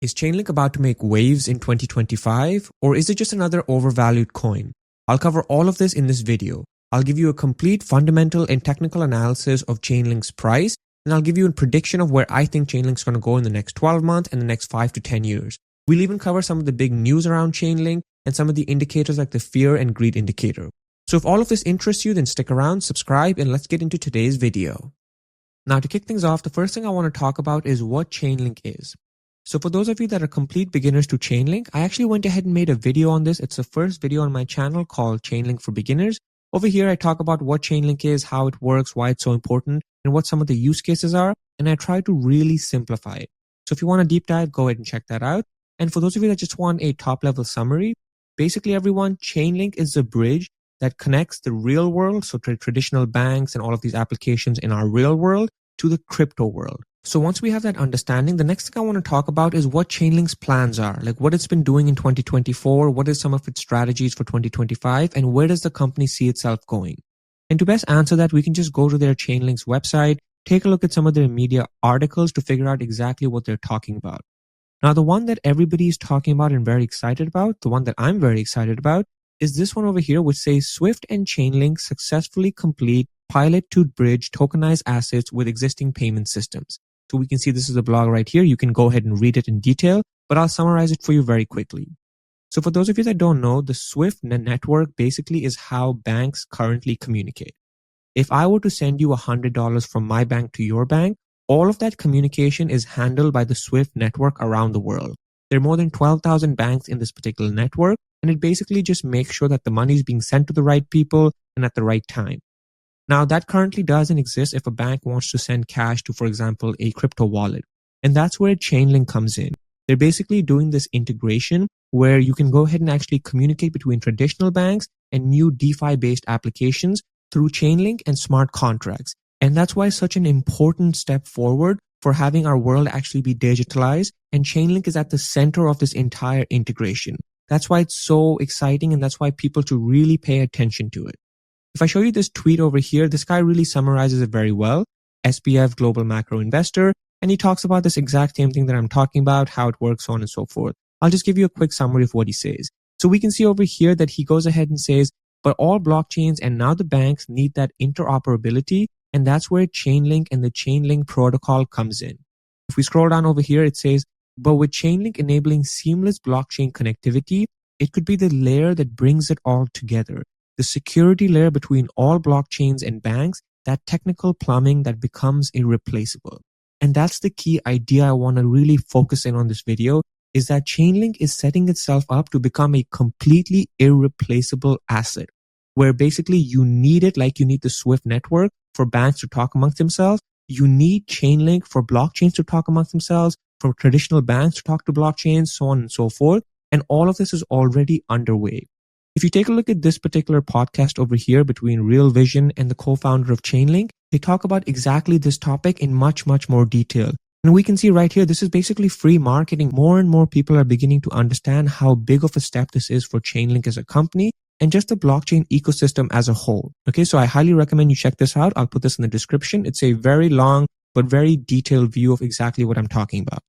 Is Chainlink about to make waves in 2025, or is it just another overvalued coin? I'll cover all of this in this video. I'll give you a complete fundamental and technical analysis of Chainlink's price, and I'll give you a prediction of where I think Chainlink's going to go in the next 12 months and the next 5 to 10 years. We'll even cover some of the big news around Chainlink and some of the indicators like the fear and greed indicator. So if all of this interests you, then stick around, subscribe, and let's get into today's video. Now, to kick things off, the first thing I want to talk about is what Chainlink is. So for those of you that are complete beginners to Chainlink, I actually went ahead and made a video on this. It's the first video on my channel called Chainlink for Beginners. Over here, I talk about what Chainlink is, how it works, why it's so important, and what some of the use cases are. And I try to really simplify it. So if you want a deep dive, go ahead and check that out. And for those of you that just want a top level summary, basically everyone, Chainlink is the bridge that connects the real world, so traditional banks and all of these applications in our real world, to the crypto world. So once we have that understanding, the next thing I want to talk about is what Chainlink's plans are, like what it's been doing in 2024, what is some of its strategies for 2025, and where does the company see itself going? And to best answer that, we can just go to their Chainlink's website, take a look at some of their media articles to figure out exactly what they're talking about. Now, the one that everybody is talking about and very excited about, the one that I'm very excited about, is this one over here, which says Swift and Chainlink successfully complete pilot to bridge tokenized assets with existing payment systems. So we can see this is a blog right here. You can go ahead and read it in detail, but I'll summarize it for you very quickly. So for those of you that don't know, the Swift network basically is how banks currently communicate. If I were to send you $100 from my bank to your bank, all of that communication is handled by the Swift network around the world. There are more than 12,000 banks in this particular network, and it basically just makes sure that the money is being sent to the right people and at the right time. Now, that currently doesn't exist if a bank wants to send cash to, for example, a crypto wallet. And that's where Chainlink comes in. They're basically doing this integration where you can go ahead and actually communicate between traditional banks and new DeFi-based applications through Chainlink and smart contracts. And that's why it's such an important step forward for having our world actually be digitalized. And Chainlink is at the center of this entire integration. That's why it's so exciting, and that's why people should really pay attention to it. If I show you this tweet over here, this guy really summarizes it very well. SBF Global Macro Investor, and he talks about this exact same thing that I'm talking about, how it works, so on and so forth. I'll just give you a quick summary of what he says. So we can see over here that he goes ahead and says, but all blockchains and now the banks need that interoperability, and that's where Chainlink and the Chainlink protocol comes in. If we scroll down over here, it says, but with Chainlink enabling seamless blockchain connectivity, it could be the layer that brings it all together. The security layer between all blockchains and banks, that technical plumbing that becomes irreplaceable. And that's the key idea I want to really focus in on this video, is that Chainlink is setting itself up to become a completely irreplaceable asset, where basically you need it like you need the Swift network for banks to talk amongst themselves. You need Chainlink for blockchains to talk amongst themselves, for traditional banks to talk to blockchains, so on and so forth. And all of this is already underway. If you take a look at this particular podcast over here between Real Vision and the co-founder of Chainlink, they talk about exactly this topic in much, much more detail. And we can see right here, this is basically free marketing. More and more people are beginning to understand how big of a step this is for Chainlink as a company and just the blockchain ecosystem as a whole. Okay, so I highly recommend you check this out. I'll put this in the description. It's a very long but very detailed view of exactly what I'm talking about.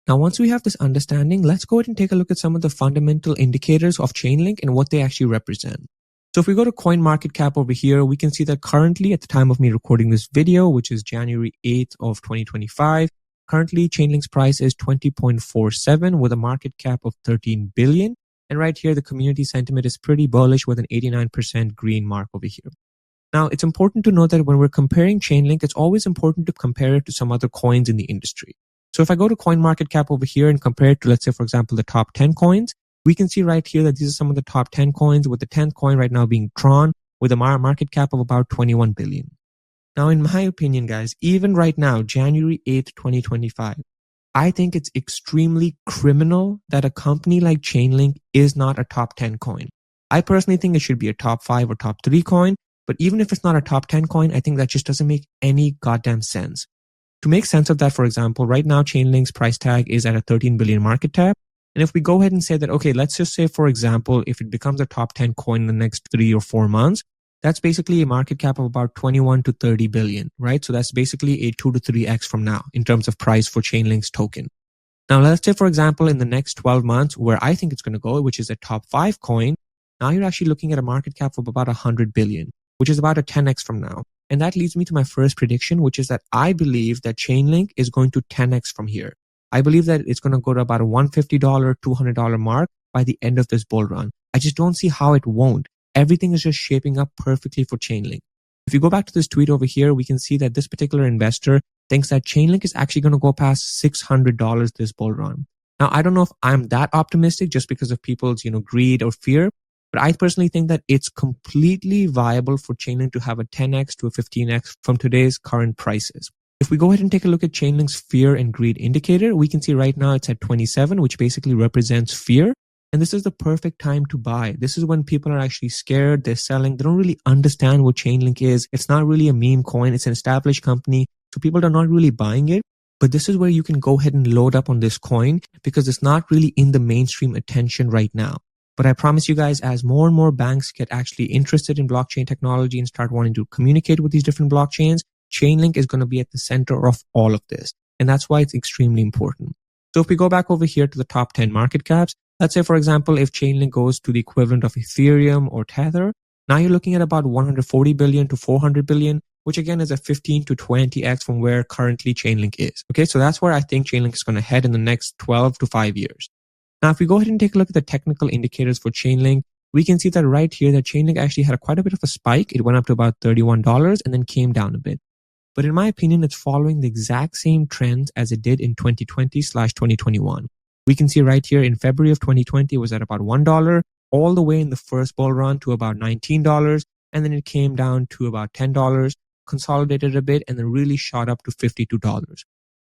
Now, once we have this understanding, let's go ahead and take a look at some of the fundamental indicators of Chainlink and what they actually represent. So if we go to CoinMarketCap over here, we can see that currently at the time of me recording this video, which is January 8th of 2025, currently Chainlink's price is 20.47 with a market cap of 13 billion. And right here, the community sentiment is pretty bullish with an 89% green mark over here. Now, it's important to note that when we're comparing Chainlink, it's always important to compare it to some other coins in the industry. So if I go to CoinMarketCap over here and compare it to, let's say, for example, the top 10 coins, we can see right here that these are some of the top 10 coins, with the 10th coin right now being Tron with a market cap of about 21 billion. Now, in my opinion, guys, even right now, January 8th, 2025, I think it's extremely criminal that a company like Chainlink is not a top 10 coin. I personally think it should be a top 5 or top 3 coin, but even if it's not a top 10 coin, I think that just doesn't make any goddamn sense. To make sense of that, for example, right now Chainlink's price tag is at a 13 billion market cap. And if we go ahead and say that, okay, let's just say, for example, if it becomes a top 10 coin in the next 3 or 4 months, that's basically a market cap of about 21 to 30 billion, right? So that's basically a 2 to 3x from now in terms of price for Chainlink's token. Now, let's say, for example, in the next 12 months, where I think it's going to go, which is a top 5 coin, now you're actually looking at a market cap of about 100 billion, which is about a 10x from now. And that leads me to my first prediction, which is that I believe that Chainlink is going to 10x from here. I believe that it's going to go to about a $150, $200 mark by the end of this bull run. I just don't see how it won't. Everything is just shaping up perfectly for Chainlink. If you go back to this tweet over here, we can see that this particular investor thinks that Chainlink is actually going to go past $600 this bull run. Now, I don't know if I'm that optimistic just because of people's, greed or fear, but I personally think that it's completely viable for Chainlink to have a 10x to a 15x from today's current prices. If we go ahead and take a look at Chainlink's fear and greed indicator, we can see right now it's at 27, which basically represents fear. And this is the perfect time to buy. This is when people are actually scared, they're selling, they don't really understand what Chainlink is. It's not really a meme coin, it's an established company, so people are not really buying it. But this is where you can go ahead and load up on this coin because it's not really in the mainstream attention right now. But I promise you guys, as more and more banks get actually interested in blockchain technology and start wanting to communicate with these different blockchains, Chainlink is going to be at the center of all of this. And that's why it's extremely important. So if we go back over here to the top 10 market caps, let's say, for example, if Chainlink goes to the equivalent of Ethereum or Tether, now you're looking at about 140 billion to 400 billion, which again is a 15 to 20x from where currently Chainlink is. Okay, so that's where I think Chainlink is going to head in the next 12 to 5 years. Now, if we go ahead and take a look at the technical indicators for Chainlink, we can see that right here that Chainlink actually had quite a bit of a spike. It went up to about $31 and then came down a bit. But in my opinion, it's following the exact same trends as it did in 2020/2021. We can see right here in February of 2020, it was at about $1, all the way in the first bull run to about $19, and then it came down to about $10, consolidated a bit, and then really shot up to $52.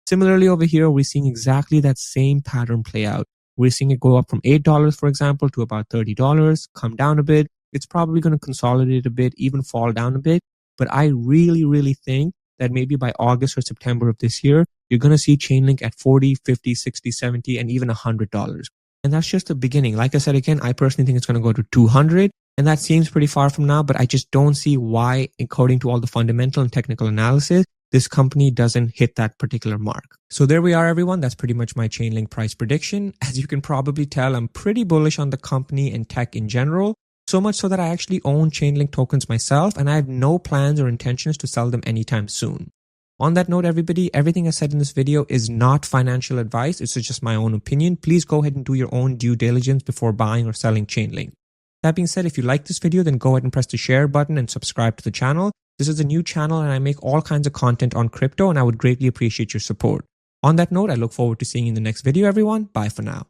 Similarly, over here, we're seeing exactly that same pattern play out. We're seeing it go up from $8, for example, to about $30, come down a bit. It's probably going to consolidate a bit, even fall down a bit. But I really, really think that maybe by August or September of this year, you're going to see Chainlink at $40, $50, $60, $70, and even $100. And that's just the beginning. Like I said, again, I personally think it's going to go to 200. And that seems pretty far from now, but I just don't see why, according to all the fundamental and technical analysis, this company doesn't hit that particular mark. So there we are, everyone. That's pretty much my Chainlink price prediction. As you can probably tell, I'm pretty bullish on the company and tech in general. So much so that I actually own Chainlink tokens myself, and I have no plans or intentions to sell them anytime soon. On that note, everybody, everything I said in this video is not financial advice. It's just my own opinion. Please go ahead and do your own due diligence before buying or selling Chainlink. That being said, if you like this video, then go ahead and press the share button and subscribe to the channel. This is a new channel and I make all kinds of content on crypto, and I would greatly appreciate your support. On that note, I look forward to seeing you in the next video, everyone. Bye for now.